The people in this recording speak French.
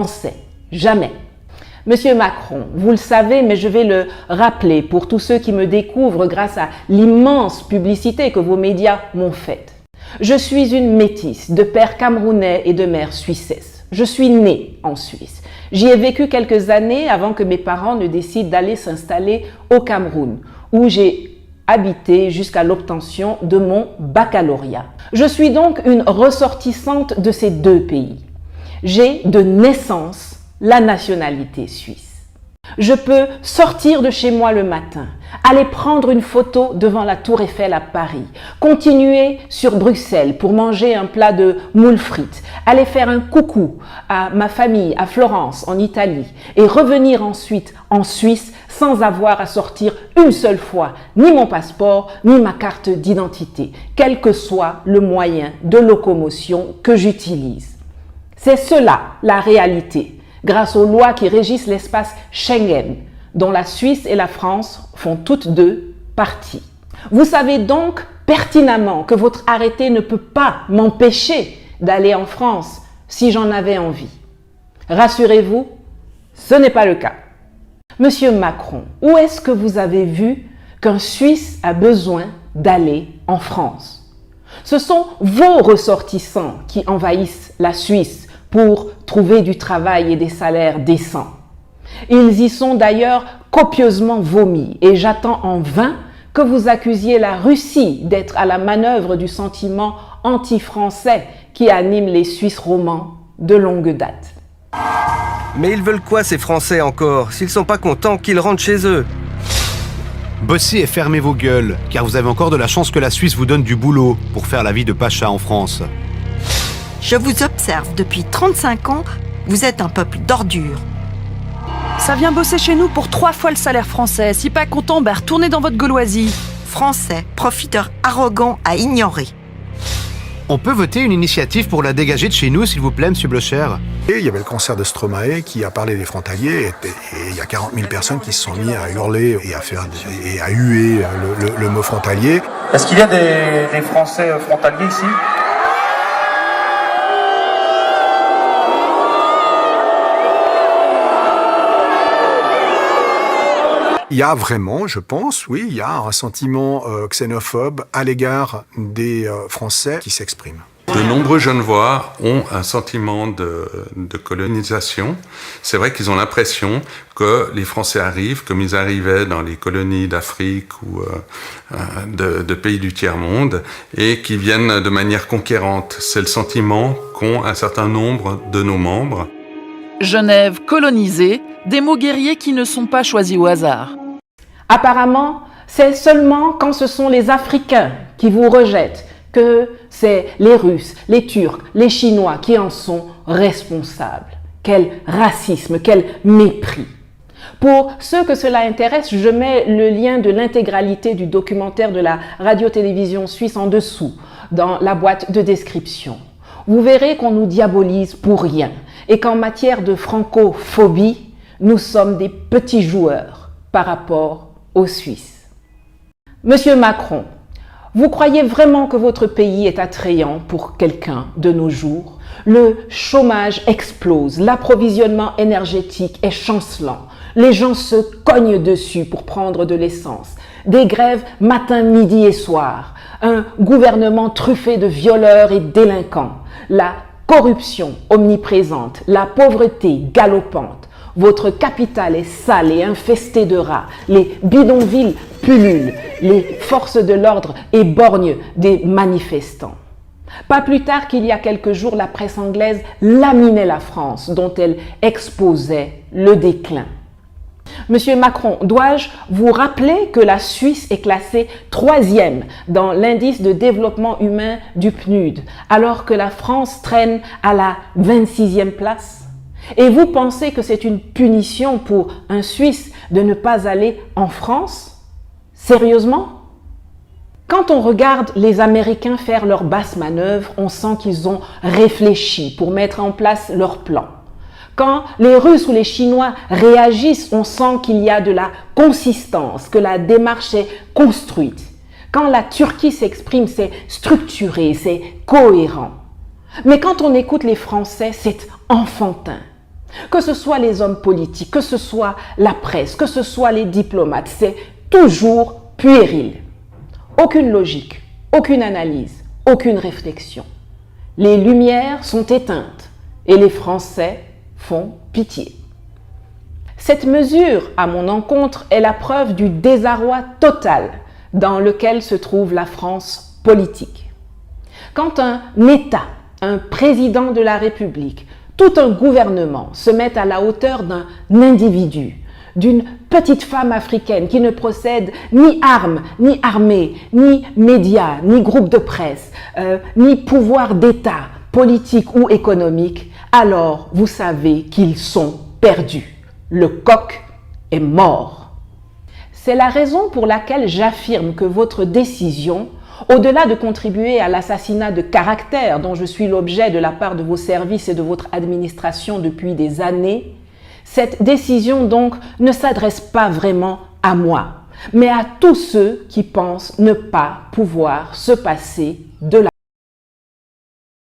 Français. Jamais. Monsieur Macron, vous le savez, mais je vais le rappeler pour tous ceux qui me découvrent grâce à l'immense publicité que vos médias m'ont faite. Je suis une métisse de père camerounais et de mère suissesse. Je suis née en Suisse. J'y ai vécu quelques années avant que mes parents ne décident d'aller s'installer au Cameroun, où j'ai habité jusqu'à l'obtention de mon baccalauréat. Je suis donc une ressortissante de ces deux pays. J'ai de naissance la nationalité suisse. Je peux sortir de chez moi le matin, aller prendre une photo devant la Tour Eiffel à Paris, continuer sur Bruxelles pour manger un plat de moules frites, aller faire un coucou à ma famille à Florence en Italie et revenir ensuite en Suisse sans avoir à sortir une seule fois ni mon passeport ni ma carte d'identité, quel que soit le moyen de locomotion que j'utilise. C'est cela la réalité, grâce aux lois qui régissent l'espace Schengen, dont la Suisse et la France font toutes deux partie. Vous savez donc pertinemment que votre arrêté ne peut pas m'empêcher d'aller en France si j'en avais envie. Rassurez-vous, ce n'est pas le cas. Monsieur Macron, où est-ce que vous avez vu qu'un Suisse a besoin d'aller en France? Ce sont vos ressortissants qui envahissent la Suisse pour trouver du travail et des salaires décents. Ils y sont d'ailleurs copieusement vomis et j'attends en vain que vous accusiez la Russie d'être à la manœuvre du sentiment anti-français qui anime les Suisses romans de longue date. Mais ils veulent quoi ces Français encore? S'ils sont pas contents, qu'ils rentrent chez eux. Bossez et fermez vos gueules, car vous avez encore de la chance que la Suisse vous donne du boulot pour faire la vie de pacha en France. Je vous observe depuis 35 ans, vous êtes un peuple d'ordures. Ça vient bosser chez nous pour 3 fois le salaire français. Si pas content, retournez dans votre gauloisie. Français, profiteurs arrogants à ignorer. On peut voter une initiative pour la dégager de chez nous, s'il vous plaît, monsieur Blocher? Et il y avait le concert de Stromae qui a parlé des frontaliers et il y a 40 000 personnes qui se sont mis à hurler et à huer le mot frontalier. Est-ce qu'il y a des Français frontaliers ici? Il y a vraiment, je pense, oui, il y a un sentiment xénophobe à l'égard des Français qui s'exprime. De nombreux Genevois ont un sentiment de colonisation. C'est vrai qu'ils ont l'impression que les Français arrivent comme ils arrivaient dans les colonies d'Afrique ou de pays du tiers-monde et qui viennent de manière conquérante. C'est le sentiment qu'ont un certain nombre de nos membres. Genève colonisée, des mots guerriers qui ne sont pas choisis au hasard. Apparemment, c'est seulement quand ce sont les Africains qui vous rejettent que c'est les Russes, les Turcs, les Chinois qui en sont responsables. Quel racisme, quel mépris. Pour ceux que cela intéresse, je mets le lien de l'intégralité du documentaire de la radio-télévision suisse en dessous, dans la boîte de description. Vous verrez qu'on nous diabolise pour rien et qu'en matière de francophobie, nous sommes des petits joueurs par rapport aux Suisses. Monsieur Macron, vous croyez vraiment que votre pays est attrayant pour quelqu'un de nos jours? Le chômage explose, l'approvisionnement énergétique est chancelant, les gens se cognent dessus pour prendre de l'essence, des grèves matin, midi et soir, un gouvernement truffé de violeurs et délinquants, la corruption omniprésente, la pauvreté galopante. Votre capitale est sale et infestée de rats, les bidonvilles pullulent, les forces de l'ordre éborgnent des manifestants. Pas plus tard qu'il y a quelques jours, la presse anglaise laminait la France, dont elle exposait le déclin. Monsieur Macron, dois-je vous rappeler que la Suisse est classée 3e dans l'indice de développement humain du PNUD, alors que la France traîne à la 26e place? Et vous pensez que c'est une punition pour un Suisse de ne pas aller en France? Sérieusement? Quand on regarde les Américains faire leurs basses manœuvres, on sent qu'ils ont réfléchi pour mettre en place leur plan. Quand les Russes ou les Chinois réagissent, on sent qu'il y a de la consistance, que la démarche est construite. Quand la Turquie s'exprime, c'est structuré, c'est cohérent. Mais quand on écoute les Français, c'est enfantin. Que ce soit les hommes politiques, que ce soit la presse, que ce soit les diplomates, c'est toujours puéril. Aucune logique, aucune analyse, aucune réflexion. Les lumières sont éteintes et les Français font pitié. Cette mesure, à mon encontre, est la preuve du désarroi total dans lequel se trouve la France politique. Quand un État, un président de la République, tout un gouvernement se met à la hauteur d'un individu, d'une petite femme africaine qui ne possède ni armes, ni armée, ni médias, ni groupe de presse, ni pouvoir d'État, politique ou économique, alors vous savez qu'ils sont perdus. Le coq est mort. C'est la raison pour laquelle j'affirme que votre décision, au-delà de contribuer à l'assassinat de caractère dont je suis l'objet de la part de vos services et de votre administration depuis des années, cette décision donc ne s'adresse pas vraiment à moi, mais à tous ceux qui pensent ne pas pouvoir se passer de la